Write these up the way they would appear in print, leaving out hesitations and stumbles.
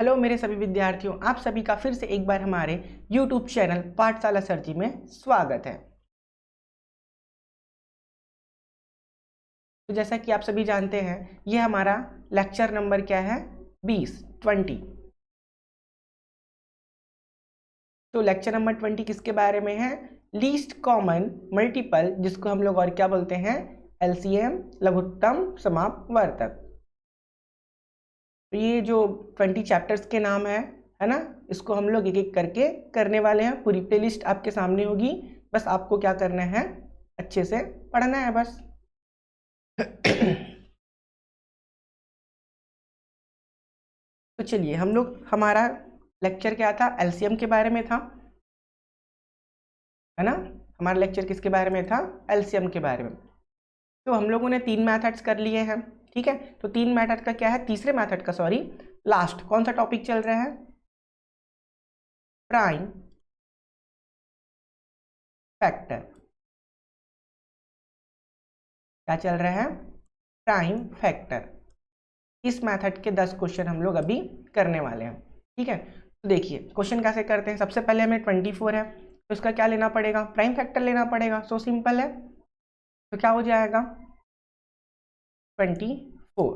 Hello मेरे सभी विद्यार्थियों, आप सभी का फिर से एक बार हमारे YouTube चैनल पाठशाला सर जी में स्वागत है। तो जैसा कि आप सभी जानते हैं, यह हमारा लेक्चर नंबर क्या है? 20। तो लेक्चर नंबर 20 किसके बारे में है? लीस्ट कॉमन मल्टीपल, जिसको हम लोग और क्या बोलते हैं? LCM, लघुत्तम समापवर्तक। तो ये जो 20 चैप्टर्स के नाम है ना, इसको हम लोग एक एक करके करने वाले हैं। पूरी प्लेलिस्ट आपके सामने होगी, बस आपको क्या करना है? अच्छे से पढ़ना है बस। तो चलिए, हम लोग, हमारा लेक्चर क्या था? LCM के बारे में था, है ना। हमारा लेक्चर किसके बारे में था? LCM के बारे में। तो हम लोगों ने 3 मेथड्स कर लिए हैं, ठीक है। तो 3 मेथड का क्या है? तीसरे मेथड का, सॉरी, लास्ट कौन सा टॉपिक चल रहा है? Prime factor. क्या चल रहा है? Prime factor. इस मेथड के 10 क्वेश्चन हम लोग अभी करने वाले हैं, ठीक है। तो देखिए क्वेश्चन कैसे करते हैं। सबसे पहले हमें 24 है, तो उसका क्या लेना पड़ेगा? प्राइम फैक्टर लेना पड़ेगा। सो सिंपल है। तो क्या हो जाएगा? 24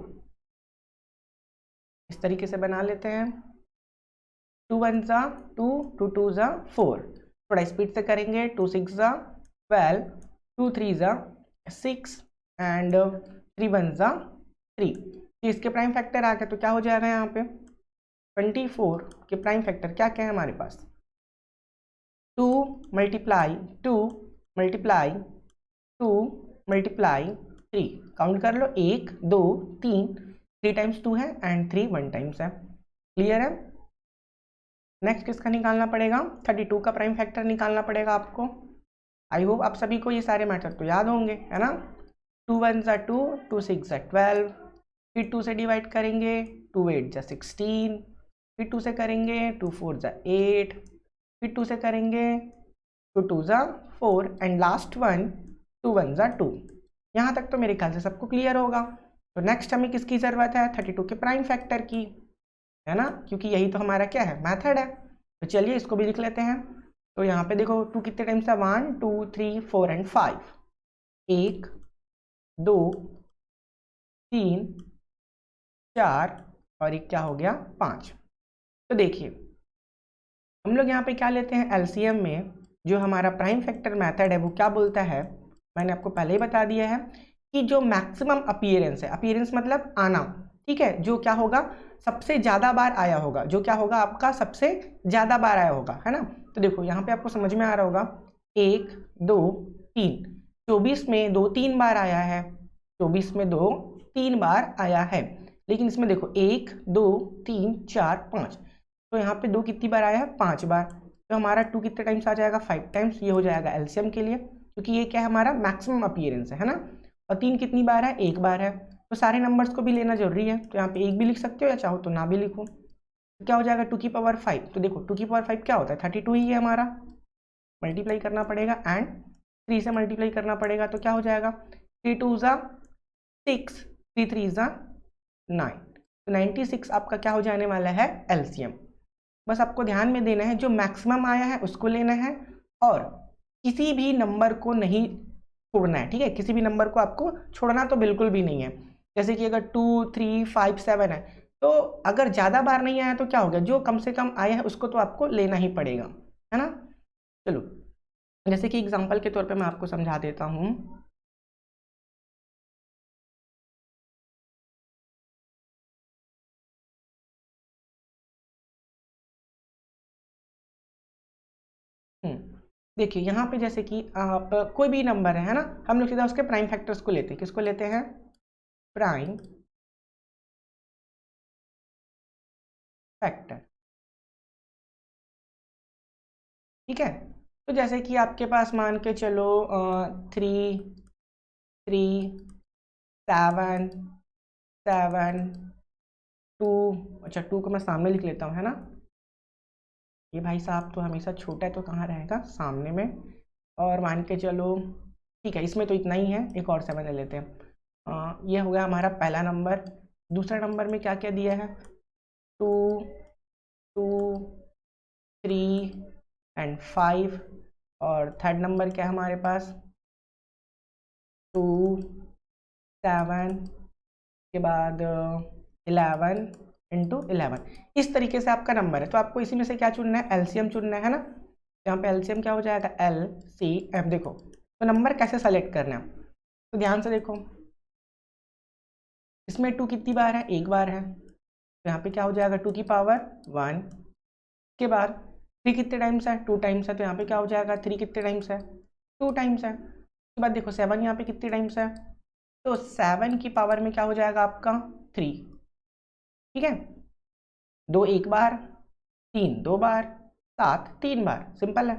इस तरीके से बना लेते हैं। 2 1 ज़ा 2, 2 2 ज़ा 4। थोड़ा स्पीड से करेंगे। 2 6 ज़ा 12, 2 3 ज़ा 6 एंड 3 1 ज़ा 3। तो इसके प्राइम फैक्टर आ गए, तो क्या हो जाएगा यहाँ पे? 24 के प्राइम फैक्टर क्या क्या है हमारे पास? 2 मल्टीप्लाई 2 मल्टीप्लाई 2 मल्टीप्लाई 3। काउंट कर लो, 1 2 3। 3 टाइम्स 2 है एंड 3 1 टाइम्स है। क्लियर है। नेक्स्ट किसका निकालना पड़ेगा? 32 का प्राइम फैक्टर निकालना पड़ेगा आपको। आई होप आप सभी को ये सारे मैटर तो याद होंगे, है ना। 2 1 ज़ा 2, 2 6 ज़ा 12। फिर 2 से डिवाइड करेंगे, 2 8 ज़ा 16। फिर 2 से करेंगे, 2 4 ज़ा 8। फिर 2 से करेंगे, 2 2 ज़ा 4 एंड लास्ट वन 2 1 ज़ा 2। यहाँ तक तो मेरे ख्याल से सबको क्लियर होगा। तो नेक्स्ट हमें किसकी ज़रूरत है? 32 के प्राइम फैक्टर की, है ना, क्योंकि यही तो हमारा क्या है? मेथड है। तो चलिए इसको भी लिख लेते हैं। तो यहाँ पे देखो 2 कितने टाइम्स है? 1 2 3 4 एंड 5। 1 2 3 4 और एक क्या हो गया? 5। तो देखिए हम लोग यहाँ पे क्या लेते हैं? LCM में जो हमारा प्राइम फैक्टर मेथड है वो क्या बोलता है? मैंने आपको पहले ही बता दिया है कि जो मैक्सिमम अपीयरेंस है, अपीयरेंस मतलब आना, ठीक है, जो क्या होगा? सबसे ज्यादा बार आया होगा, जो क्या होगा आपका? सबसे ज्यादा बार आया होगा, है ना। तो देखो यहाँ पे आपको समझ में आ रहा होगा, 1 2 3। 24 में 2 3 बार आया है, 24 में 2 3 बार आया है। लेकिन इसमें देखो 1 2 3 4 5, तो यहाँ पे 2 कितनी बार आया है? 5 बार। तो हमारा 2 कितने टाइम्स आ जाएगा? 5 टाइम्स। ये हो जाएगा LCM के लिए, क्योंकि ये क्या है? हमारा मैक्सिमम अपीयरेंस है ना। और 3 कितनी बार है? 1 बार है। तो सारे नंबर्स को भी लेना जरूरी है, तो यहाँ पे 1 भी लिख सकते हो या चाहो तो ना भी लिखो। तो क्या हो जाएगा? 2 की पावर 5। तो देखो 2 की पावर 5 क्या होता है? 32 ही है हमारा। मल्टीप्लाई करना पड़ेगा एंड 3 से मल्टीप्लाई करना पड़ेगा, तो क्या हो जाएगा? 3 2 ज़ा 6, 3 3 ज़ा 9। तो 96 आपका क्या हो जाने वाला है? LCM। बस आपको ध्यान में देना है, जो मैक्सिमम आया है उसको लेना है और किसी भी नंबर को नहीं छोड़ना है, ठीक है। किसी भी नंबर को आपको छोड़ना तो बिल्कुल भी नहीं है। जैसे कि अगर 2 3 5 7 है, तो अगर ज़्यादा बार नहीं आया तो क्या हो गया? जो कम से कम आया है उसको तो आपको लेना ही पड़ेगा, है ना। चलो, जैसे कि एग्जाम्पल के तौर पे मैं आपको समझा देता हूँ। देखिए यहाँ पे जैसे कि आप कोई भी नंबर है ना, हम लोग सीधा उसके प्राइम फैक्टर्स को लेते हैं। किसको लेते हैं? प्राइम फैक्टर, ठीक है। तो जैसे कि आपके पास मान के चलो 3 3 7 7 2। अच्छा, 2 को मैं सामने लिख लेता हूँ, है ना। ये भाई साहब तो हमेशा छोटा है, तो कहाँ रहेगा? सामने में। और मान के चलो, ठीक है, इसमें तो इतना ही है, एक और 7 ले लेते हैं। ये हो गया हमारा पहला नंबर। दूसरा नंबर में क्या क्या दिया है? 2 2, 3 एंड 5, और थर्ड नंबर क्या है हमारे पास 2, 7 के बाद 11 इंटू 11। इस तरीके से आपका नंबर है। तो आपको इसी में से क्या चुनना है, एलसीएम चुनना है ना। यहाँ पे एलसीएम क्या हो जाएगा, LCM। देखो तो नंबर कैसे सेलेक्ट करना है, तो ध्यान से देखो, इसमें 2 कितनी बार है, एक बार है, तो यहाँ पे क्या हो जाएगा 2 की पावर 1। के बाद 3 कितने टाइम्स है, 2 टाइम्स है, तो यहाँ पे क्या हो जाएगा 3 कितने टाइम्स है, 2 टाइम्स है। उसके बाद देखो 7 यहाँ पे कितने टाइम्स है, तो 7 की पावर में क्या हो जाएगा आपका 3। ठीक है, 2 एक बार, 3 2 बार, 7 3 बार, सिंपल है।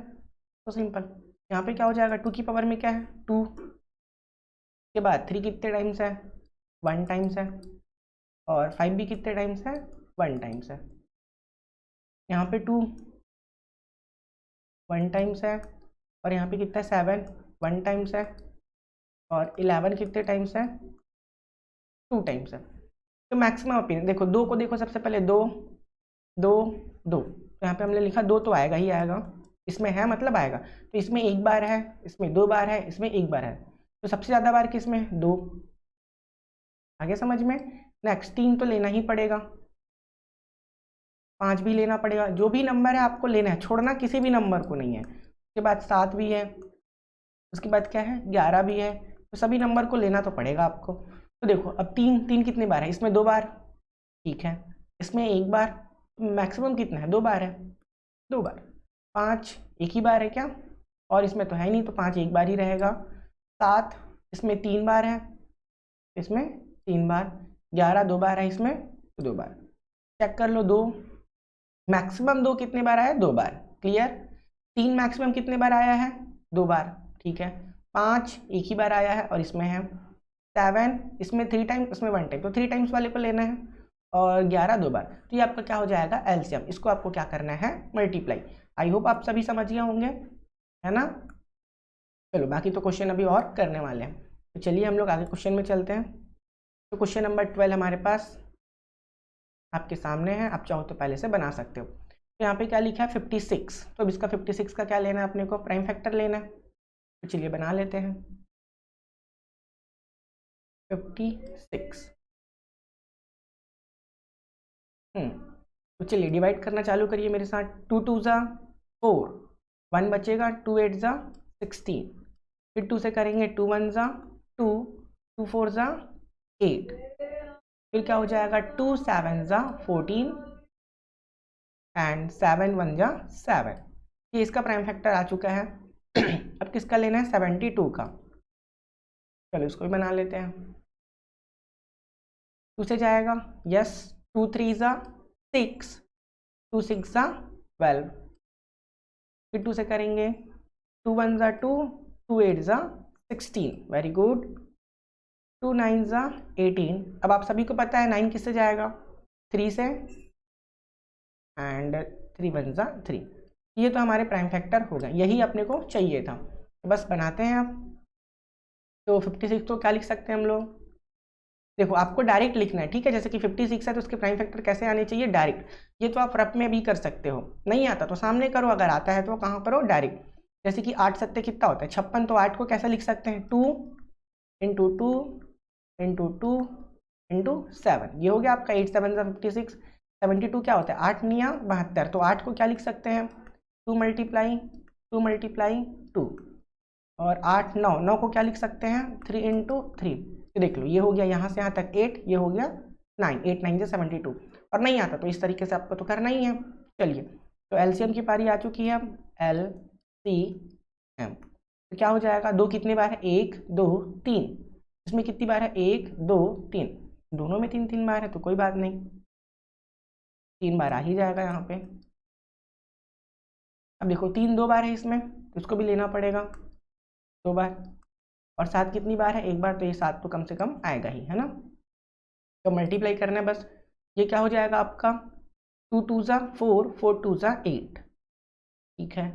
तो सिंपल यहाँ पे क्या हो जाएगा 2 की पावर में क्या है 2, के बाद 3 कितने टाइम्स है, 1 टाइम्स है, और 5 भी कितने टाइम्स है, 1 टाइम्स है। यहाँ पे 2 1 टाइम्स है, और यहाँ पे कितना है 7 1 टाइम्स है, और 11 कितने टाइम्स है, 2 टाइम्स है। तो मैक्सिमम ओपिनियन देखो, 2 को देखो सबसे पहले, 2 2 2, तो यहाँ पे हमने लिखा 2 तो आएगा ही आएगा, इसमें है मतलब आएगा। तो इसमें एक बार है, इसमें 2 बार है, इसमें एक बार है, तो सबसे ज़्यादा बार किसमें 2। आगे समझ में। नेक्स्ट 3 तो लेना ही पड़ेगा, 5 भी लेना पड़ेगा, जो भी नंबर है आपको लेना है, छोड़ना किसी भी नंबर को नहीं है। उसके बाद 7 भी है, उसके बाद क्या है 11 भी है, तो सभी नंबर को लेना तो पड़ेगा आपको। तो देखो अब 3 3 कितने बार है, इसमें 2 बार, ठीक है, इसमें एक बार, मैक्सिमम कितना है 2 बार है, 2 बार। 5 एक ही बार है क्या, और इसमें तो है नहीं, तो 5 एक बार ही रहेगा। 7 इसमें 3 बार है, इसमें 3 बार। 11 2 बार है, इसमें 2 बार। चेक कर लो, 2 मैक्सिमम 2 कितने बार आया, 2 बार, क्लियर। 3 मैक्सिमम कितने बार आया है, 2 बार, ठीक है। 5 एक ही बार आया है, और इसमें है 7, इसमें 3 टाइम, इसमें 1 टाइम, तो 3 टाइम्स वाले को लेना है, और 11 2 बार। तो ये आपका क्या हो जाएगा एलसीएम, इसको आपको क्या करना है मल्टीप्लाई। आई होप आप सभी समझ गए होंगे, है ना। चलो बाकी तो क्वेश्चन अभी और करने वाले हैं, तो चलिए हम लोग आगे क्वेश्चन में चलते हैं। तो क्वेश्चन नंबर 12 हमारे पास आपके सामने है, आप चाहो तो पहले से बना सकते हो। तो यहाँ पे क्या लिखा है 56, तो अब इसका 56 का क्या लेना है अपने को, प्राइम फैक्टर लेना है। तो चलिए बना लेते हैं 56। तो चलिए डिवाइड करना चालू करिए मेरे साथ। 2 2 ज़ा 4, 1 बचेगा, 2 8 ज़ा 16, फिर 2 से करेंगे, 2 1 ज़ा 2, 2 4 ज़ा 8, फिर क्या हो जाएगा 2 7 ज़ा 14, एंड 7 1 ज़ा 7। ये इसका प्राइम फैक्टर आ चुका है। अब किसका लेना है 72 का, चलो इसको भी बना लेते हैं। 2 से जाएगा, यस, 2 3 ज़ा 6, 2 6 ज़ा 12, फिर 2 से करेंगे, 2 1 ज़ा 2, 2 8 ज़ा 16, वेरी गुड, 2 9 ज़ा 18। अब आप सभी को पता है 9 किससे जाएगा, 3 से, एंड 3 1 ज़ा 3। ये तो हमारे प्राइम फैक्टर हो गए, यही अपने को चाहिए था, तो बस बनाते हैं आप। तो 56 तो क्या लिख सकते हैं हम लोग, देखो आपको डायरेक्ट लिखना है, ठीक है, जैसे कि 56 है तो उसके प्राइम फैक्टर कैसे आने चाहिए, डायरेक्ट। ये तो आप रफ में भी कर सकते हो, नहीं आता तो सामने करो, अगर आता है तो कहाँ करो, डायरेक्ट। जैसे कि 8 7 कितना होता है 56, तो 8 को कैसे लिख सकते हैं 2 इंटू 2 इंटू 2 इंटू 7, ये हो गया आपका 8 7 56। 72 क्या होता है 8 निया 72, तो 8 को क्या लिख सकते हैं 2 मल्टीप्लाई 2, और 8 9 9 को क्या लिख सकते हैं 3 इंटू 3। तो देख लो ये हो गया यहाँ से यहाँ तक 8, ये हो गया 9, 8 9 से 72। और नहीं आता तो इस तरीके से आपको तो करना ही है। चलिए तो एलसीएम की पारी आ चुकी है, LCM। तो क्या हो जाएगा, 2 कितने बार है 1 2 3, इसमें कितनी बार है 1 2 3, दोनों में 3 3 बार है, तो कोई बात नहीं, 3 बार आ ही जाएगा यहाँ पे। अब देखो 3 2 बार है इसमें, तो इसको भी लेना पड़ेगा 2 बार, और 7 कितनी बार है, एक बार, तो ये 7 तो कम से कम आएगा ही, है ना। तो मल्टीप्लाई करना है बस, ये क्या हो जाएगा आपका 2 2 ज़ा 4, 4 2 ज़ा 8, ठीक है,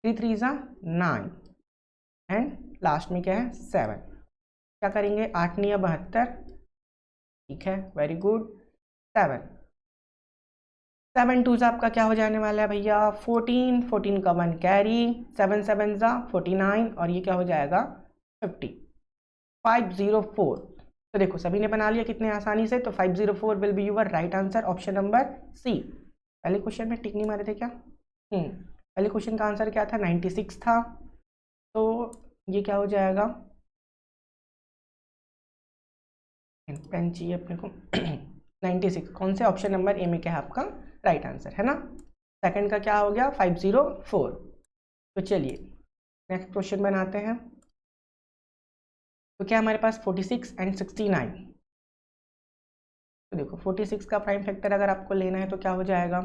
3 3 ज़ा 9, एंड लास्ट में क्या है 7। क्या करेंगे 8 9 72, ठीक है, वेरी गुड, 7 7 2 आपका क्या हो जाने वाला है भैया 14, 14 का 1 कैरी, 7 7 49 और ये क्या हो जाएगा 50, 504। तो देखो सभी ने बना लिया कितने आसानी से, तो 504 will be your right answer, option number C. पहले क्वेश्चन में टिक नहीं मारे थे क्या? पहले क्वेश्चन का आंसर क्या था 96 था, तो ये क्या हो जाएगा, पेन चाहिए अपने को 96 कौन से ऑप्शन नंबर ए में क्या है आपका राइट आंसर है ना। सेकंड का क्या हो गया 504। तो चलिए नेक्स्ट क्वेश्चन बनाते हैं। तो क्या हमारे पास 46 एंड 69। तो देखो 46 का प्राइम फैक्टर अगर आपको लेना है तो क्या हो जाएगा,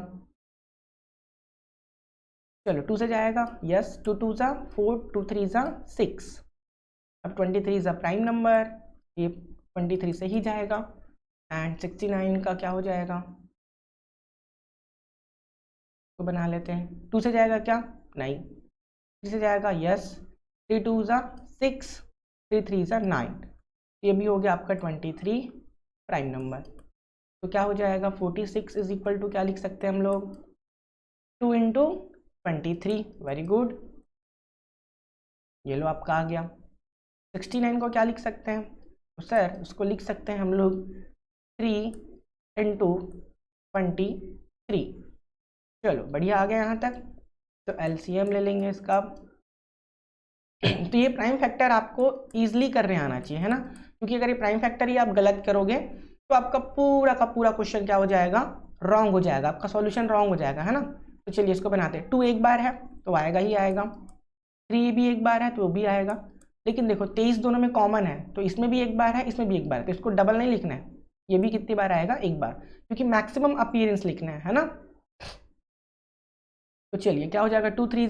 चलो 2 से जाएगा, यस 2 2 4, 2 3 6। अब 23 इज अ प्राइम नंबर, ये 23 से ही जाएगा। एंड 69 का क्या हो जाएगा, तो बना लेते हैं 2 से जाएगा क्या, नहीं 3 से जाएगा, यस 3 2 6, 3 3 9। ये भी हो गया आपका 23 प्राइम नंबर। तो क्या हो जाएगा 46 इज इक्वल टू क्या लिख सकते हैं हम लोग 2 इंटू 23, वेरी गुड, ये लो आपका आ गया। 69 को क्या लिख सकते हैं, तो सर उसको लिख सकते हैं हम लोग 3 इंटू 23। चलो बढ़िया आ गया यहाँ तक। तो एलसीएम ले लेंगे इसका। तो ये प्राइम फैक्टर आपको ईजिली करने आना चाहिए है ना, क्योंकि अगर ये प्राइम फैक्टर ही आप गलत करोगे तो आपका पूरा का पूरा क्वेश्चन क्या हो जाएगा, रॉन्ग हो जाएगा, आपका सॉल्यूशन रॉन्ग हो जाएगा है ना। तो चलिए इसको बनाते हैं। 2 एक बार है तो आएगा ही आएगा, 3 भी एक बार है तो भी आएगा, लेकिन देखो 23 दोनों में कॉमन है, तो इसमें भी एक बार है इसमें भी एक बार है, तो इसको डबल नहीं लिखना है, ये भी कितनी बार आएगा एक बार, क्योंकि मैक्सिमम अपीयरेंस लिखना है ना। तो चलिए क्या हो जाएगा 2 3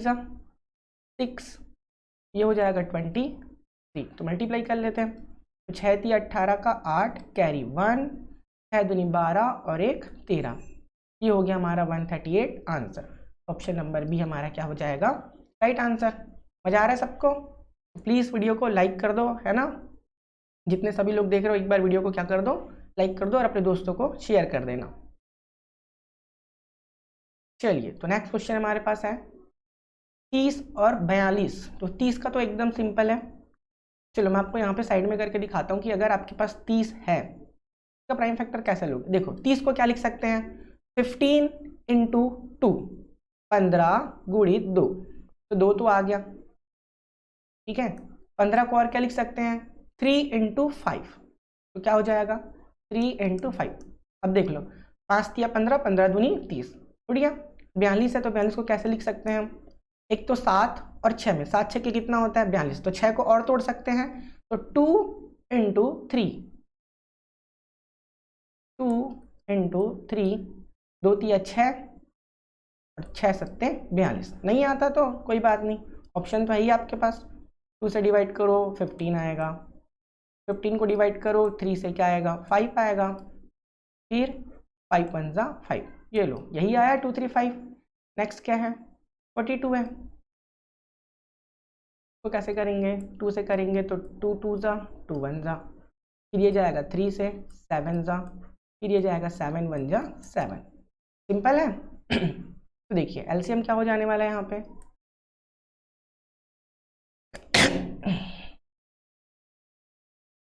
6, ये हो जाएगा 23। तो मल्टीप्लाई कर लेते हैं। तो 6 3 18 का 8 कैरी 1, 6 दूनी 12 और 1 13, ये हो गया हमारा 138 आंसर। ऑप्शन नंबर बी हमारा क्या हो जाएगा राइट आंसर। मजा आ रहा है सबको? प्लीज़ वीडियो को लाइक कर दो है ना, जितने सभी लोग देख रहे हो एक बार वीडियो को क्या कर दो, लाइक कर दो और अपने दोस्तों को शेयर कर देना। चलिए तो नेक्स्ट क्वेश्चन हमारे पास है 30 और 42। तो 30 का तो एकदम सिंपल है, चलो मैं आपको यहाँ पे साइड में करके दिखाता हूँ कि अगर आपके पास 30 है इसका प्राइम फैक्टर कैसे लोगे। देखो 30 को क्या लिख सकते हैं 15 इंटू 2, 15 गुणित 2, तो 2 तो आ गया, ठीक है। 15 को और क्या लिख सकते हैं 3 इंटू 5, तो क्या हो जाएगा 3 इंटू 5। अब देख लो 5 तिया 15, 15 दूनी 30, बढ़िया। 42 है तो 42 को कैसे लिख सकते हैं हम, एक तो 7 और 6 में 7 6 के कितना होता है 42, तो 6 को और तोड़ सकते हैं, तो 2 इंटू 3, 2 इंटू 3, 2 तिया 6 और 6 सत्ते 42। नहीं आता तो कोई बात नहीं, ऑप्शन तो है ही आपके पास। 2 से डिवाइड करो 15 आएगा, 15 को डिवाइड करो 3 से क्या आएगा 5 आएगा, फिर 5 1 5, ये लो यही आया 235। नेक्स्ट क्या है 42 है, तो कैसे करेंगे 2 से करेंगे तो 2 2 2 1 फिर ये जाएगा 3 से 7 फिर ये जाएगा 7 1 7, सिंपल है। तो देखिए एलसीएम क्या हो जाने वाला है यहाँ पे,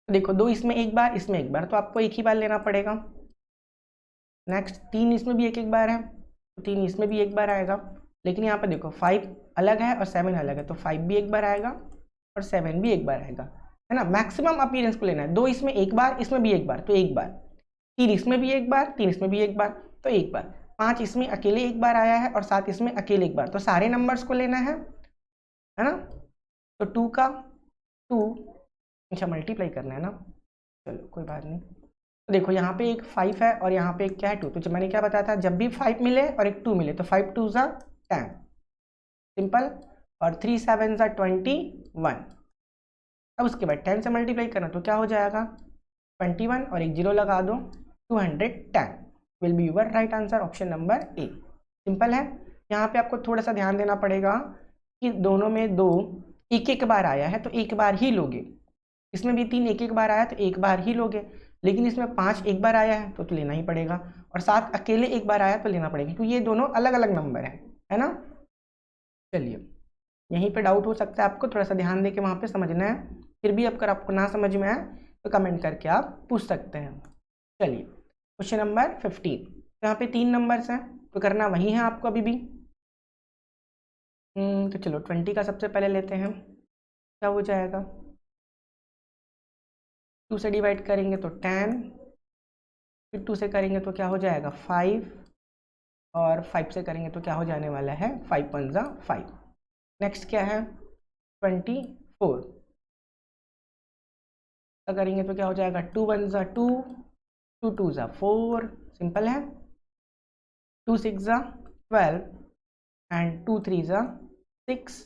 देखो 2 इसमें एक बार इसमें एक बार, तो आपको एक ही बार लेना पड़ेगा। नेक्स्ट 3 इसमें भी एक एक बार है, तो 3 इसमें भी एक बार आएगा, लेकिन यहाँ पे देखो 5 अलग है और 7 अलग है, तो 5 भी एक बार आएगा और 7 भी एक बार आएगा, है ना। मैक्सिमम अपीयरेंस को लेना है, 2 इसमें एक बार इसमें भी एक बार तो एक बार, 3 इसमें भी एक बार 3 इसमें भी एक बार तो एक बार, 5 इसमें अकेले एक बार आया है और 7 इसमें अकेले एक बार, तो सारे नंबर्स को लेना है ना। तो 2 का 2, अच्छा मल्टीप्लाई करना है ना, चलो कोई बात नहीं। तो देखो यहाँ पे एक 5 है और यहाँ पे एक क्या है 2, तो जब मैंने क्या बताया था जब भी 5 मिले और एक 2 मिले तो 5 2 10, सिंपल, और 3 7 21। अब उसके बाद 10 से मल्टीप्लाई करना तो क्या हो जाएगा 21 और एक 0 लगा दो 210 will be your right answer, option number A. Simple है। यहाँ पे आपको थोड़ा सा ध्यान देना पड़ेगा कि दोनों में 2 एक एक बार आया है तो एक बार ही लोगे, इसमें भी 3 एक एक बार आया तो एक बार ही लोगे, लेकिन इसमें 5 एक बार आया है तो लेना ही पड़ेगा, और 7 अकेले एक बार आया तो लेना पड़ेगा, क्योंकि ये दोनों अलग अलग नंबर है ना। चलिए, यहीं पे डाउट हो सकता है आपको, थोड़ा सा ध्यान दे के वहाँ पे समझना है। फिर भी अगर आपको ना समझ में आए तो कमेंट करके आप पूछ सकते हैं। चलिए, क्वेश्चन नंबर 15। यहाँ पे 3 नंबर्स हैं तो करना वही है आपको अभी भी। तो चलो 20 का सबसे पहले लेते हैं, क्या हो जाएगा। 2 से डिवाइड करेंगे तो 10, फिर 2 से करेंगे तो क्या हो जाएगा 5, और 5 से करेंगे तो क्या हो जाने वाला है 5 1 जा 5। नेक्स्ट क्या है 24 का करेंगे तो क्या हो जाएगा 2 1 जा 2, 2 2 जा 4, सिंपल है। 2 6 जा 12 एंड 2 3 जा 6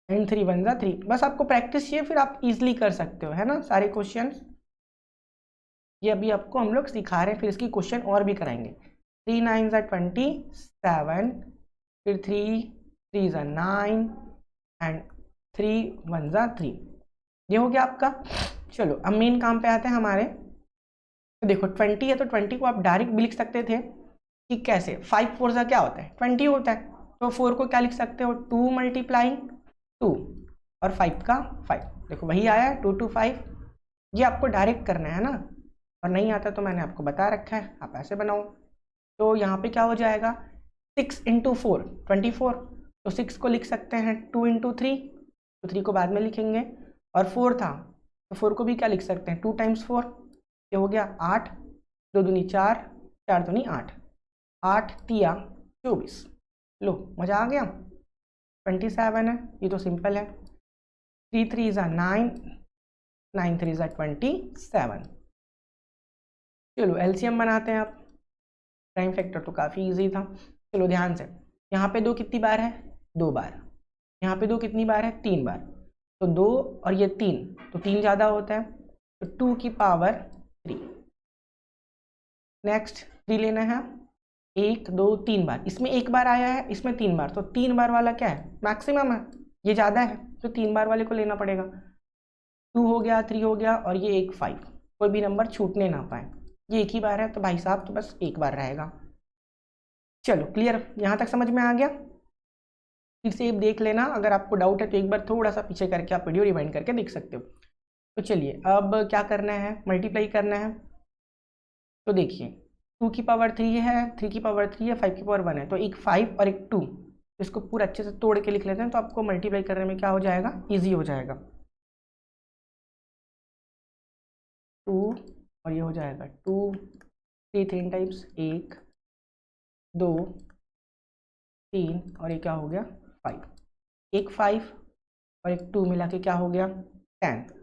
एंड 3 1 जा 3। बस आपको प्रैक्टिस चाहिए, फिर आप इजीली कर सकते हो, है ना सारे क्वेश्चंस। ये अभी आपको हम लोग सिखा रहे हैं, फिर इसकी क्वेश्चन और भी कराएंगे। 3 9 जा 27, फिर 3 3 जा 9 एंड 3 1 जा 3। ये हो गया आपका। चलो अब मेन काम पे आते हैं हमारे। तो देखो 20 है तो 20 को आप डायरेक्ट भी लिख सकते थे कि कैसे, 5 4 जा क्या होता है 20 होता है, तो 4 को क्या लिख सकते हो 2 मल्टीप्लाइंग 2 और 5 का 5। देखो वही आया है 2 2 5। ये आपको डायरेक्ट करना है ना, और नहीं आता तो मैंने आपको बता रखा है, आप ऐसे बनाओ। तो यहाँ पे क्या हो जाएगा 6 इंटू 4 24, तो 6 को लिख सकते हैं 2 इंटू 3, तो 3 को बाद में लिखेंगे। और 4 था तो 4 को भी क्या लिख सकते हैं 2 टाइम्स 4, ये हो गया 8, 2 दूनी 4, 4 दूनी 8, 8 तिया 24। लो मज़ा आ गया। 27 है, ये तो सिंपल है। 3 3 जा 9, 9 3 जा 27। चलो एलसीएम बनाते हैं आप। प्राइम फैक्टर तो काफ़ी इजी था। चलो ध्यान से, यहाँ पे 2 कितनी बार है 2 बार, यहाँ पे 2 कितनी बार है 3 बार, तो 2 और ये 3, तो 3 ज़्यादा होता है, तो 2 की पावर 3। नेक्स्ट 3 लेना है, 1 2 3 बार, इसमें 1 बार आया है, इसमें 3 बार, तो 3 बार वाला क्या है मैक्सिमम है, ये ज़्यादा है तो 3 बार वाले को लेना पड़ेगा। 2 हो गया, 3 हो गया, और ये एक 5, कोई भी नंबर छूटने ना पाए। ये एक ही बार है तो भाई साहब तो बस एक बार रहेगा। चलो क्लियर, यहाँ तक समझ में आ गया। फिर से देख लेना, अगर आपको डाउट है तो एक बार थोड़ा सा पीछे करके आप वीडियो रिवाइंड करके देख सकते हो। तो चलिए अब क्या करना है, मल्टीप्लाई करना है। तो देखिए 2 की पावर 3 है, 3 की पावर 3 है, 5 की पावर 1 है, तो एक 5 और एक 2, इसको पूरा अच्छे से तोड़ के लिख लेते हैं, तो आपको मल्टीप्लाई करने में क्या हो जाएगा ईजी हो जाएगा। 2 और ये हो जाएगा 2, 3 3 टाइम्स 1 2 3, और ये क्या हो गया 5, एक 5 और एक 2 मिला के क्या हो गया 10।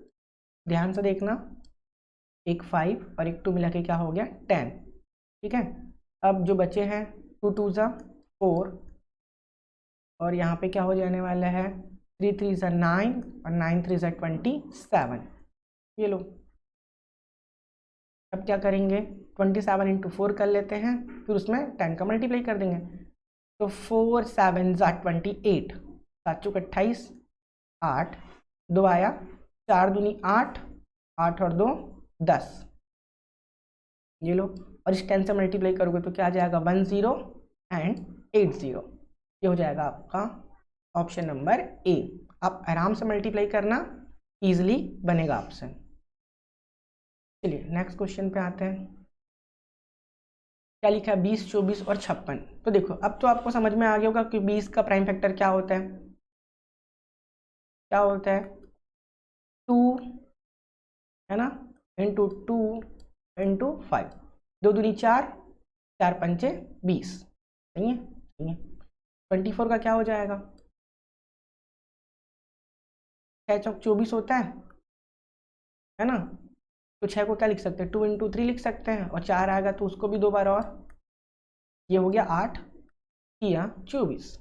ध्यान से देखना, एक 5 और एक 2 मिला के क्या हो गया 10। ठीक है, अब जो बचे हैं 2 2 जा 4, और यहाँ पे क्या हो जाने वाला है 3 3 जा 9 और 9 3 जा 27। ये लो, अब क्या करेंगे 27 इंटू 4 कर लेते हैं, फिर उसमें 10 का मल्टीप्लाई कर देंगे, तो 4 7 जा 28, 7 चौक 28, 8 2 आया, 4 दूनी 8, 8 और 2 10। ये लो, और इस 10 से मल्टीप्लाई करोगे तो क्या आ जाएगा 10 एंड 80। ये हो जाएगा आपका ऑप्शन नंबर ए। आप आराम से मल्टीप्लाई करना, इजीली बनेगा आपसे। चलिए नेक्स्ट क्वेश्चन पे आते हैं। क्या लिखा है 20 24 और 56। तो देखो अब तो आपको समझ में आ गया होगा कि 20 का प्राइम फैक्टर क्या होता है, क्या होता है 2 है ना, इंटू 2 इंटू 5, 2 दूनी 4, 4 पंचे 20, सही है सही है। 24 का क्या हो जाएगा 6 चौक 24 होता है ना, तो 6 को क्या लिख सकते हैं 2 इंटू 3 लिख सकते हैं, और 4 आएगा तो उसको भी 2 बार, और ये हो गया 8 या 24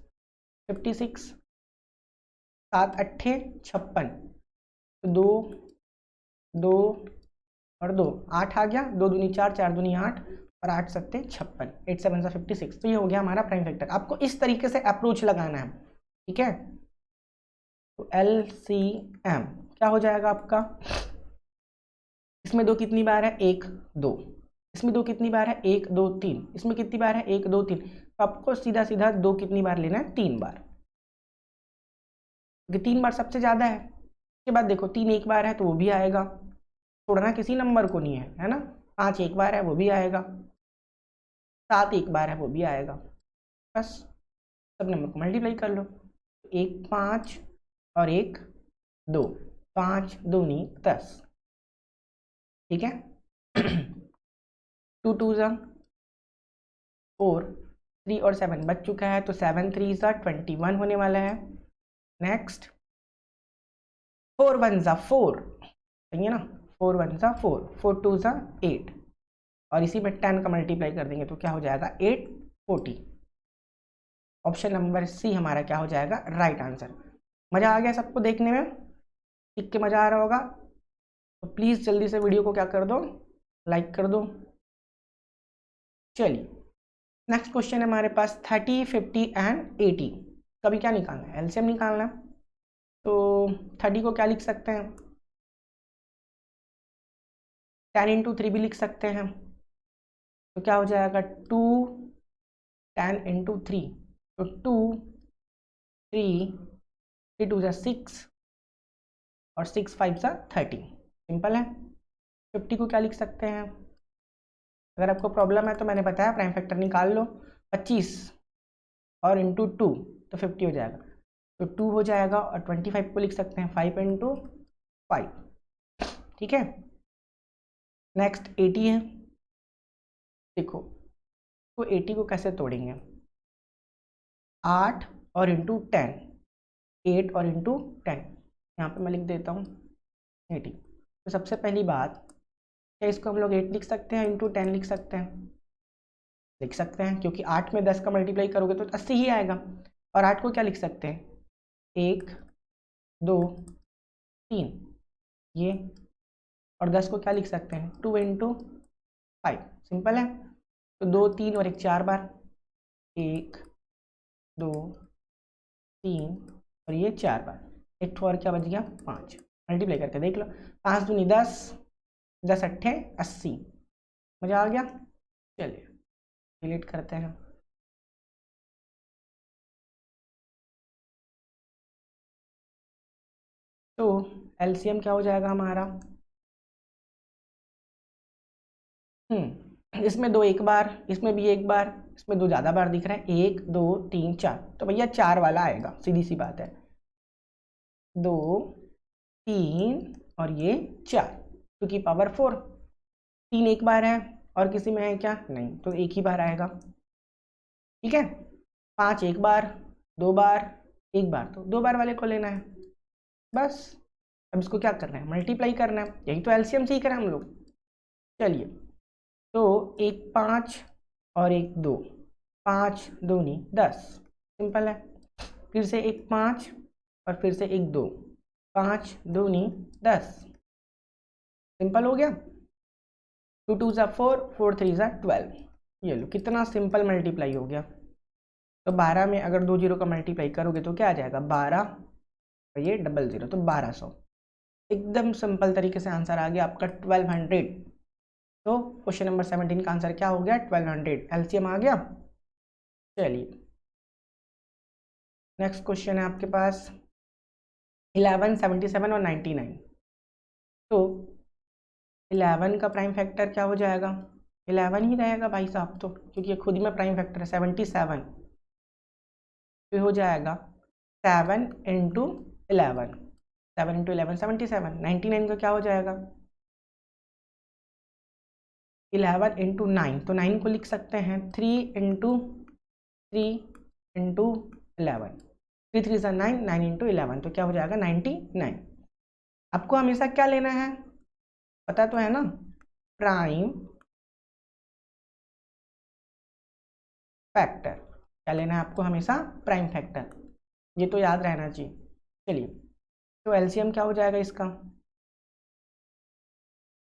56, 7 अट्ठे 56, तो 2 2 और 2 8 आ गया, 2 दूनी 4, 4 दूनी 8 और 8 सत्ते 56, 8 7 सा 56। तो ये हो गया हमारा प्राइम फैक्टर। आपको इस तरीके से अप्रोच लगाना है, ठीक है। तो LCM क्या हो जाएगा आपका, इसमें 2 कितनी बार है, 1 2, इसमें 2 कितनी बार है, 1 2 3, इसमें कितनी बार है, 1 2 3। तो आपको सीधा सीधा 2 कितनी बार लेना है, 3 बार, क्योंकि 3 बार सबसे ज़्यादा है। उसके बाद देखो 3 एक बार है तो वो भी आएगा, छोड़ना किसी नंबर को नहीं है ना। 5 एक बार है वो भी आएगा, 7 एक बार है वो भी आएगा। बस सब नंबर को मल्टीप्लाई कर लो, 1 5 और 1 2, 5 दूनी 10, ठीक है। 2 2 ज़ा 4, 3 और 7 बच चुका है, तो 7 3 ज़ा 21 होने वाला है। नेक्स्ट 4 1 ज़ा 4, सही है ना, 4 1 ज़ा 4, 4 2 ज़ा 8, और इसी में 10 का मल्टीप्लाई कर देंगे तो क्या हो जाएगा, 8 40। ऑप्शन नंबर सी हमारा क्या हो जाएगा, राइट आंसर। मज़ा आ गया सबको देखने में, सीख के मज़ा आ रहा होगा, तो प्लीज़ जल्दी से वीडियो को क्या कर दो, लाइक कर दो। चलिए नेक्स्ट क्वेश्चन है हमारे पास 30 50 एंड 80। कभी क्या निकालना है, एलसीएम निकालना है। तो 30 को क्या लिख सकते हैं, 10 इंटू 3 भी लिख सकते हैं, तो क्या हो जाएगा 2 10 इंटू 3, तो 2 3 3 2 6 और 6 5 30, सिंपल है। 50 को क्या लिख सकते हैं, अगर आपको प्रॉब्लम है तो मैंने बताया प्राइम फैक्टर निकाल लो, 25 और इंटू 2 तो 50 हो जाएगा, तो 2 हो जाएगा, और 25 को लिख सकते हैं 5 इंटू 5, ठीक है। नेक्स्ट 80 है, देखो तो 80 को कैसे तोड़ेंगे, 8 और इंटू 10, 8 और इंटू 10, यहाँ पे मैं लिख देता हूँ 80। तो सबसे पहली बात, क्या इसको हम लोग 8 लिख सकते हैं, इंटू 10 लिख सकते हैं, लिख सकते हैं, क्योंकि 8 में 10 का मल्टीप्लाई करोगे तो 80 ही आएगा। और 8 को क्या लिख सकते हैं, 1 2 3 ये, और 10 को क्या लिख सकते हैं, 2 इंटू 5, सिंपल है। तो 2 3 और 1 4 बार, 1 2 3 और ये 4 बार, एक तो और क्या बच गया 5, मल्टीप्लाई करके देख लो, 5 दूनी 10, 10 अट्ठे 80, मज़ा आ गया। चलिए डिलीट करते हैं, तो एलसीएम क्या हो जाएगा हमारा, इसमें 2 एक बार, इसमें भी एक बार, इसमें 2 ज़्यादा बार दिख रहा है, 1 2 3 4, तो भैया 4 वाला आएगा, सीधी सी बात है, 2 3 और ये 4, क्योंकि पावर 4, 3 एक बार है और किसी में है क्या, नहीं, तो एक ही बार आएगा, ठीक है। 5 एक बार, 2 बार, एक बार, तो 2 बार वाले को लेना है, बस। अब इसको क्या करना है, मल्टीप्लाई करना है, यही तो एलसीएम सीख रहे हैं हम लोग। चलिए, तो 1 5 और 1 2, 5 दूनी 10, सिंपल है। फिर से 1 5 और फिर से 1 2, 5 दूनी 10, सिंपल हो गया। 2 2 ज़ा 4, 4 3 ज़ा 12, ये लो कितना सिंपल मल्टीप्लाई हो गया। तो 12 में अगर 2 जीरो का मल्टीप्लाई करोगे तो क्या आ जाएगा, 12 और ये 00, तो 1200, एकदम सिंपल तरीके से आंसर आ गया आपका 1200। तो क्वेश्चन नंबर 17 का आंसर क्या हो गया, 1200, एलसीएम आ गया। चलिए नेक्स्ट क्वेश्चन है आपके पास 11 77 और 99। तो 11 का प्राइम फैक्टर क्या हो जाएगा, 11 ही रहेगा भाई साहब, तो क्योंकि ये खुद में प्राइम फैक्टर है 77, तो हो जाएगा 7 इंटू 11, 7 इंटू 11 77, 99 का क्या हो जाएगा 11 इंटू 9, तो 9 को लिख सकते हैं 3 इंटू 3 इंटू 11, 3 3 ज़ा 9, 9 इंटू 11, तो क्या हो जाएगा 99। आपको हमेशा क्या लेना है, पता तो है ना, प्राइम फैक्टर, क्या लेना है आपको हमेशा, प्राइम फैक्टर, ये तो याद रहना चाहिए। चलिए, तो एलसीएम क्या हो जाएगा इसका,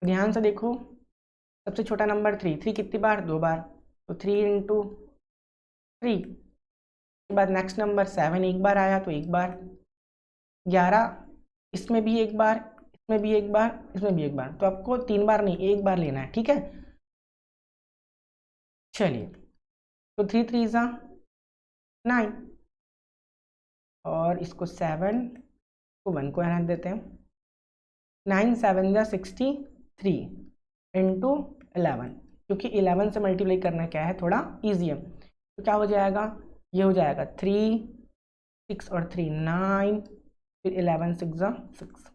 ध्यान से देखो, सबसे छोटा नंबर 3, 3 कितनी बार, 2 बार, तो 3 इंटू 3, के बाद नेक्स्ट नंबर 7 एक बार आया तो एक बार, 11 इसमें भी एक बार, इसमें भी एक बार, इसमें भी एक बार, तो आपको 3 बार नहीं, एक बार लेना है, ठीक है। चलिए, तो 3 3 ज़ा 9, और इसको 7 को 1 को रहने देते हैं। 9 7 ज़ा 63 इंटू 11, क्योंकि 11 से मल्टीप्लाई करना क्या है, थोड़ा ईजी है। तो क्या हो जाएगा, ये हो जाएगा 3 6 और 3 9, फिर 11 6 ज़ा 6,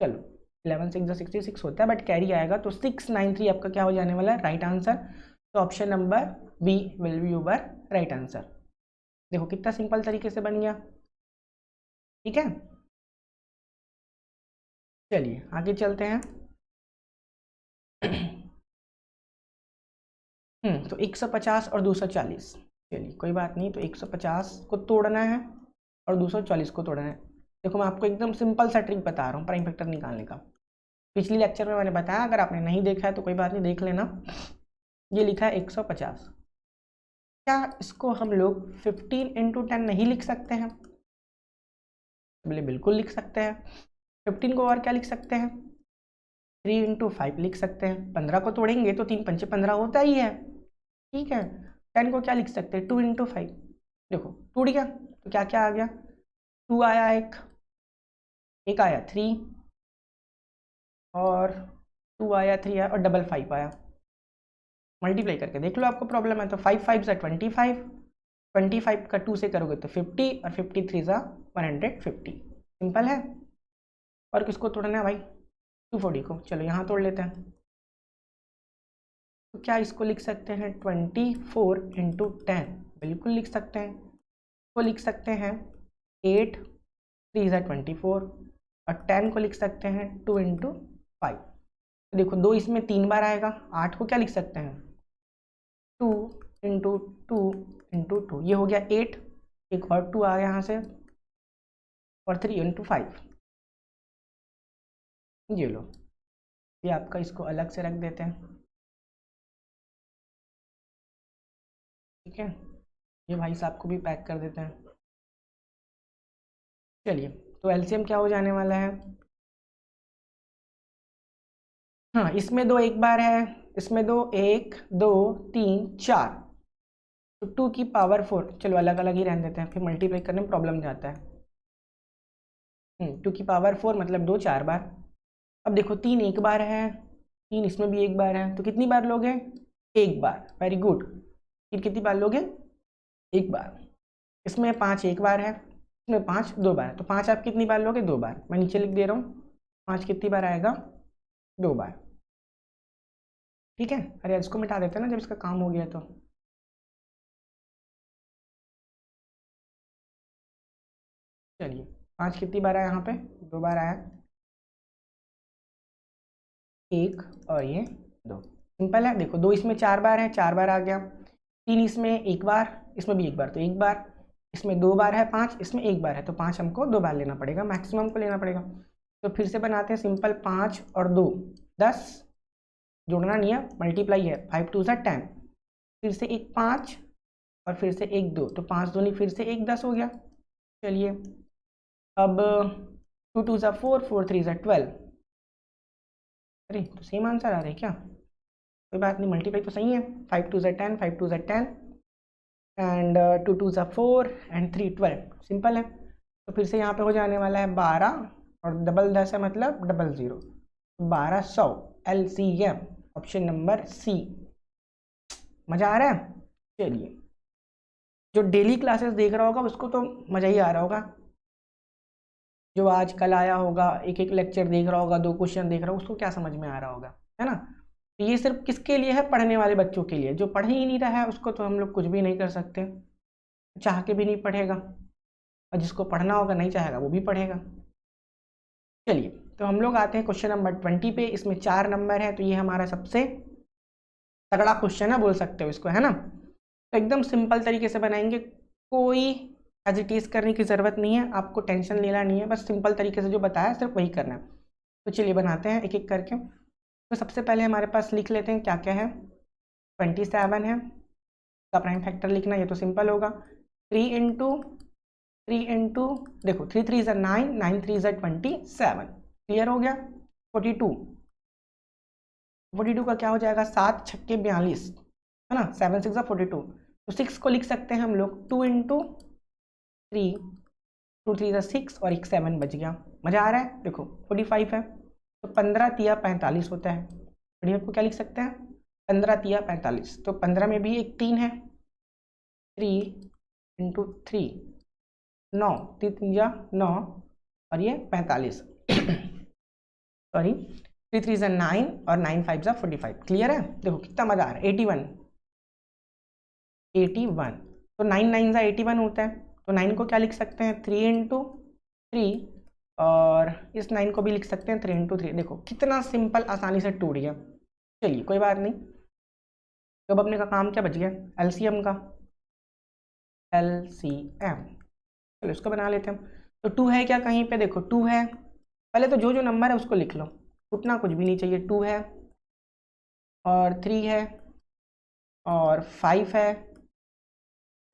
चलो 11 6 ज़ा 66 होता है, बट कैरी आएगा, तो 693 आपका क्या हो जाने वाला है, राइट आंसर। तो option number B will be your right answer. देखो कितना सिंपल तरीके से बन गया, ठीक है। चलिए आगे चलते हैं। तो 150 और 240, चलिए कोई बात नहीं, तो 150 को तोड़ना है और 240 को तोड़ना है। देखो मैं आपको एकदम सिंपल सा ट्रिक बता रहा हूँ प्राइम फैक्टर निकालने का। पिछली लेक्चर में मैंने बताया, अगर आपने नहीं देखा है तो कोई बात नहीं, देख लेना। ये लिखा है 150, क्या इसको हम लोग 15 इंटू 10 नहीं लिख सकते हैं? बोले बिल्कुल लिख सकते हैं। 15 को और क्या लिख सकते हैं, 3 इंटू 5 लिख सकते हैं। 15 को तोड़ेंगे तो 3 पंचे 15 होता ही है, ठीक है। 10 को क्या लिख सकते हैं, 2 इंटू 5, देखो टूट गया, तो क्या क्या आ गया, 2 आया, एक आया 3, और 2 आया, 3 आया, और डबल 5 आया। मल्टीप्लाई करके देख लो, आपको प्रॉब्लम है तो 5 5 ज़ा 25, 25 का 2 से करोगे तो 50, और 53 ज़ा 150, सिंपल है। और किसको तोड़ना है भाई, 240 को। चलो यहाँ तोड़ लेते हैं, तो क्या इसको लिख सकते हैं 24 इंटू 10, बिल्कुल लिख सकते हैं। को लिख सकते हैं 8 3 ज़ा 24, और 10 को लिख सकते हैं 2 इंटू 5। देखो 2 इसमें 3 बार आएगा, 8 को क्या लिख सकते हैं 2 इंटू 2 इंटू 2, ये हो गया 8, एक और 2 आ गया यहाँ से, और 3 इंटू 5, ये लो, ये आपका, इसको अलग से रख देते हैं, ठीक है। ये भाई साहब को भी पैक कर देते हैं। चलिए, तो एलसीएम क्या हो जाने वाला है, हाँ इसमें 2 एक बार है, इसमें 2 1 2 3 4, तो 2 की पावर 4, चलो अलग अलग ही रहने देते हैं, फिर मल्टीप्लाई करने में प्रॉब्लम जाता है। 2 की पावर 4 मतलब 2 4 बार। अब देखो 3 एक बार है, 3 इसमें भी एक बार है, तो कितनी बार लोगे, एक बार, वेरी गुड। फिर कितनी बार लोगे, एक बार। इसमें 5 एक बार है, इसमें 5 2 बार है, तो 5 आप कितनी बार लोगे, 2 बार। मैं नीचे लिख दे रहा हूँ, 5 कितनी बार आएगा, 2 बार, ठीक है। अरे इसको मिटा देते हैं ना जब इसका काम हो गया तो। चलिए 5 कितनी बार आया यहाँ पे, 2 बार आया, एक और ये 2, सिंपल है। देखो 2 इसमें 4 बार है, 4 बार आ गया। 3 इसमें एक बार, इसमें भी एक बार, तो एक बार। इसमें 2 बार है, 5 इसमें एक बार है, तो 5 हमको 2 बार लेना पड़ेगा, मैक्सिमम को लेना पड़ेगा। तो फिर से बनाते हैं सिंपल, 5 और 2 10, जोड़ना नहीं है, मल्टीप्लाई है, 5 2 ज़ा 10, फिर से एक 5, और फिर से एक 2, तो 5 दूनी फिर से एक 10 हो गया। चलिए अब 2 2 ज़ा 4 4 3 ज़ा 12, अरे तो सेम आंसर आ रहा है क्या, कोई बात नहीं, मल्टीप्लाई तो सही है। 5 2 ज़ा 10 5 2 ज़ा 10, एंड 2 2 ज़ा 4 एंड 3 12, सिंपल है। तो फिर से यहाँ पे हो जाने वाला है 12, और डबल 10 है मतलब double 0, 1200 LCM, option number C. मज़ा आ रहा है। चलिए, जो डेली क्लासेस देख रहा होगा उसको तो मज़ा ही आ रहा होगा, जो आज कल आया होगा, एक एक लेक्चर देख रहा होगा, 2 क्वेश्चन देख रहा होगा, उसको क्या समझ में आ रहा होगा, है ना। तो ये सिर्फ किसके लिए है, पढ़ने वाले बच्चों के लिए। जो पढ़ ही नहीं रहा है उसको तो हम लोग कुछ भी नहीं कर सकते, चाह के भी नहीं पढ़ेगा, और जिसको पढ़ना होगा नहीं चाहेगा वो भी पढ़ेगा। चलिए, तो हम लोग आते हैं क्वेश्चन नंबर 20 पे। इसमें 4 नंबर है, तो ये हमारा सबसे तगड़ा क्वेश्चन है, बोल सकते हो इसको, है ना। तो एकदम सिंपल तरीके से बनाएंगे, कोई एजिटेट करने की ज़रूरत नहीं है, आपको टेंशन लेना नहीं है, बस सिंपल तरीके से जो बताया सिर्फ वही करना है। तो चलिए बनाते हैं एक एक करके। तो सबसे पहले हमारे पास लिख लेते हैं क्या क्या है, 27 है, का प्राइम फैक्टर लिखना, ये तो सिंपल होगा। 3 इंटू देखो 3 3 ज़ा 9 9 3 ज़ा 27, क्लियर हो गया। 42, 42 का क्या हो जाएगा, 7 छक्के 42 है ना, 7 6 42। तो 6 को लिख सकते हैं हम लोग 2 इंटू 3, 2 3 6 और एक 7 बच गया। मजा आ रहा है। देखो 45 है तो 15 तिया 45 होता है। बढ़िया, को क्या लिख सकते हैं, 15 तिया 45। तो 15 में भी एक 3 है, 3 इंटू 3, 9 3 या 9 और ये 45 सॉरी 3 3 9 और 9 5 45। क्लियर है। देखो कितना मजा आ रहा है। 81, 81 तो 9 9 81 होता है। तो 9 को क्या लिख सकते हैं, 3 इंटू 3 और इस 9 को भी लिख सकते हैं 3 इंटू 3। देखो कितना सिंपल, आसानी से टूट गया। चलिए कोई बात नहीं। तो अब अपने का काम क्या बच गया, एलसीएम का। एलसीएम चलो इसको बना लेते हैं। तो 2 है क्या कहीं पे, देखो 2 है। पहले तो जो जो नंबर है उसको लिख लो, उतना कुछ भी नहीं चाहिए। 2 है और 3 है और 5 है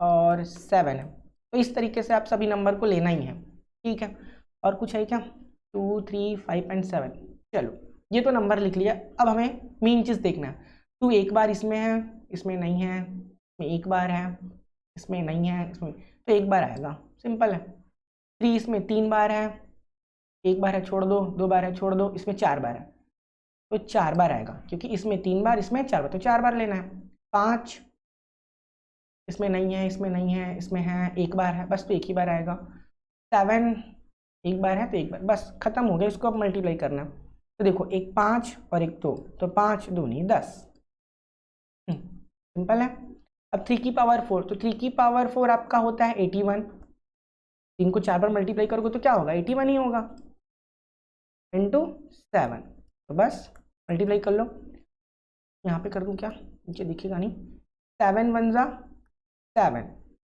और 7 है। तो इस तरीके से आप सभी नंबर को लेना ही है। ठीक है, और कुछ है क्या, 2 3 5 एंड 7। चलो ये तो नंबर लिख लिया। अब हमें मेन चीज़ देखना है। 2 एक बार इसमें है, इसमें नहीं है, इसमें एक बार है, इसमें नहीं है, इसमें तो एक बार आएगा, सिंपल है। 3 इसमें 3 बार है, एक बार है छोड़ दो, 2 बार है छोड़ दो, इसमें 4 बार है तो 4 बार आएगा, क्योंकि इसमें 3 बार इसमें 4 बार, तो 4 बार लेना है। 5 इसमें नहीं है, इसमें नहीं है, इसमें है, एक बार है बस, तो एक ही बार आएगा। 7 एक बार है तो एक बार, बस खत्म हो गया। इसको अब मल्टीप्लाई करना। तो देखो एक 5 और एक 2, तो 5 दूनी 10, सिंपल है। अब 3 की पावर 4, तो 3 की पावर 4 आपका होता है 81। 3 को 4 बार मल्टीप्लाई करोगे तो क्या होगा, 81 ही होगा, इंटू 7। तो बस मल्टीप्लाई कर लो। यहाँ पे कर दूँ क्या, नीचे दिखेगा नहीं। 7 1 जा 7,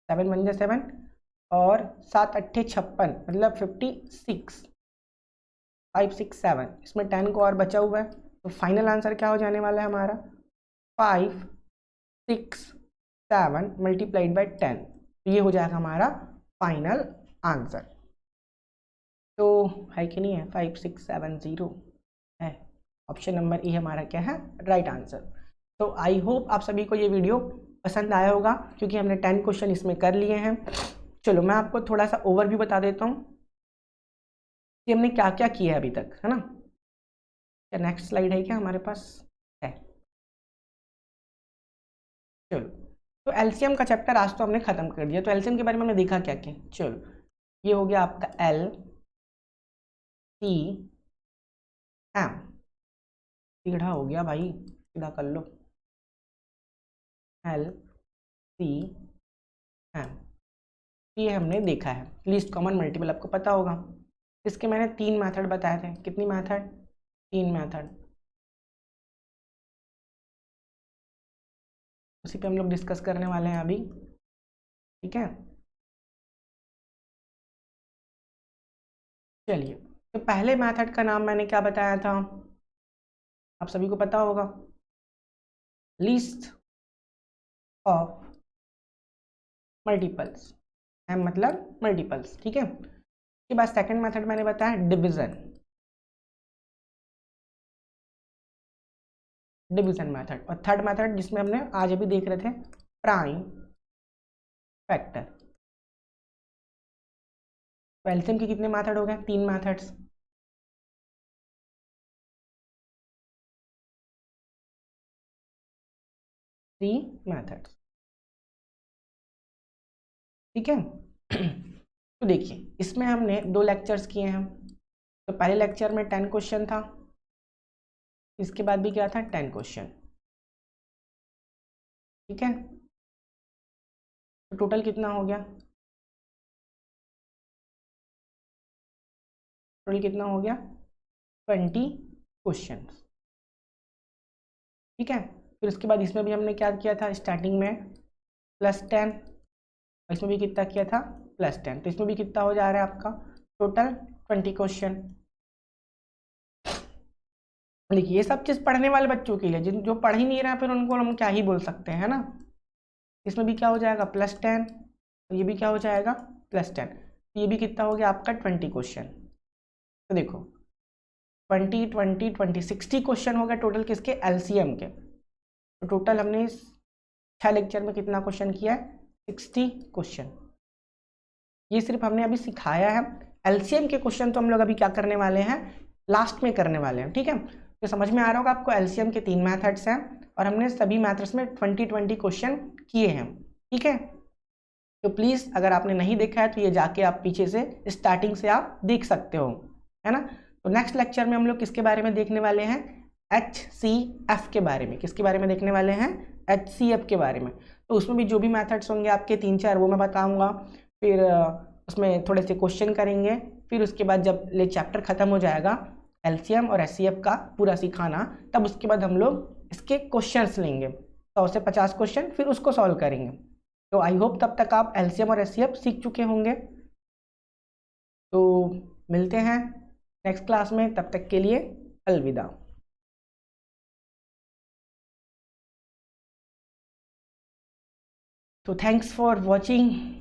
7 1 जा 7 और 7 8 56, मतलब 56, 5 6 7। इसमें 10 को और बचा हुआ है, तो फाइनल आंसर क्या हो जाने वाला है हमारा, 5 6 7 मल्टीप्लाइड बाई 10। तो ये हो जाएगा हमारा फाइनल आंसर। तो है कि नहीं है, 5 6 7 0 है। ऑप्शन नंबर ई हमारा क्या है, राइट आंसर। तो आई होप आप सभी को ये वीडियो पसंद आया होगा, क्योंकि हमने 10 क्वेश्चन इसमें कर लिए हैं। चलो मैं आपको थोड़ा सा ओवरव्यू बता देता हूँ कि हमने क्या क्या किया है अभी तक, है ना। क्या नेक्स्ट स्लाइड है क्या हमारे पास, है। चलो तो एलसीएम का चैप्टर आज तो हमने खत्म कर दिया। तो एलसीएम के बारे में हमने देखा क्या क्या। चलो ये हो गया आपका एल सी एम, सीधा हो गया भाई, सीधा कर लो, एल सी एम। ये हमने देखा है। लीस्ट कॉमन मल्टीपल आपको पता होगा। इसके मैंने 3 मेथड बताए थे। कितनी मेथड, 3 मेथड। उसी पे हम लोग डिस्कस करने वाले हैं अभी, ठीक है। चलिए, तो पहले मेथड का नाम मैंने क्या बताया था, आप सभी को पता होगा, लिस्ट ऑफ मल्टीपल्स। एम मतलब मल्टीपल्स, ठीक है। उसके बाद सेकंड मेथड मैंने बताया डिवीजन, डिवीजन मेथड। और थर्ड मेथड जिसमें हमने आज अभी देख रहे थे, प्राइम फैक्टर। तो एलसीएम के कितने मेथड हो गए, 3 मेथड्स। थ्री मेथड्स, ठीक है। तो देखिए इसमें हमने 2 लेक्चर्स किए हैं। तो पहले लेक्चर में 10 क्वेश्चन था, इसके बाद भी क्या था, 10 क्वेश्चन, ठीक है। तो टोटल कितना हो गया, टोटल कितना हो गया, 20 क्वेश्चन, ठीक है। फिर उसके बाद इसमें भी हमने क्या किया था, स्टार्टिंग में +10, इसमें भी कितना किया था, +10। तो इसमें भी कितना हो जा रहा है आपका, टोटल 20 क्वेश्चन। देखिए ये सब चीज़ पढ़ने वाले बच्चों के लिए, जिन जो पढ़ ही नहीं रहा फिर उनको हम क्या ही बोल सकते हैं, है ना। इसमें भी क्या हो जाएगा, +10, तो ये भी क्या हो जाएगा, +10। तो ये भी कितना हो गया आपका 20 क्वेश्चन। तो देखो 20 20 20 60 क्वेश्चन हो गए टोटल किसके, एलसीएम के। तो टोटल हमने इस 6 लेक्चर में कितना क्वेश्चन किया है, 60 क्वेश्चन। ये सिर्फ हमने अभी सिखाया है। एलसीएम के क्वेश्चन तो हम लोग अभी क्या करने वाले हैं, लास्ट में करने वाले हैं, ठीक है। तो समझ में आ रहा होगा आपको, एलसीएम के 3 मेथड्स हैं और हमने सभी मेथड्स में 20 क्वेश्चन किए हैं, ठीक है। तो प्लीज़ अगर आपने नहीं देखा है तो ये जाके आप पीछे से स्टार्टिंग से आप देख सकते हो, है ना। तो नेक्स्ट लेक्चर में हम लोग किसके बारे में देखने वाले हैं, HCF के बारे में। किसके बारे में देखने वाले हैं, HCF के बारे में। तो उसमें भी जो भी मेथड्स होंगे आपके 3-4 वो मैं बताऊंगा। फिर उसमें थोड़े से क्वेश्चन करेंगे। फिर उसके बाद जब ये चैप्टर खत्म हो जाएगा एलसीएम और एचसीएफ का पूरा सिखाना, तब उसके बाद हम लोग इसके क्वेश्चंस लेंगे 100 से 50 क्वेश्चन, फिर उसको सॉल्व करेंगे। तो आई होप तब तक आप एलसीएम और एचसीएफ सीख चुके होंगे। तो मिलते हैं नेक्स्ट क्लास में, तब तक के लिए अलविदा। तो थैंक्स फॉर वॉचिंग।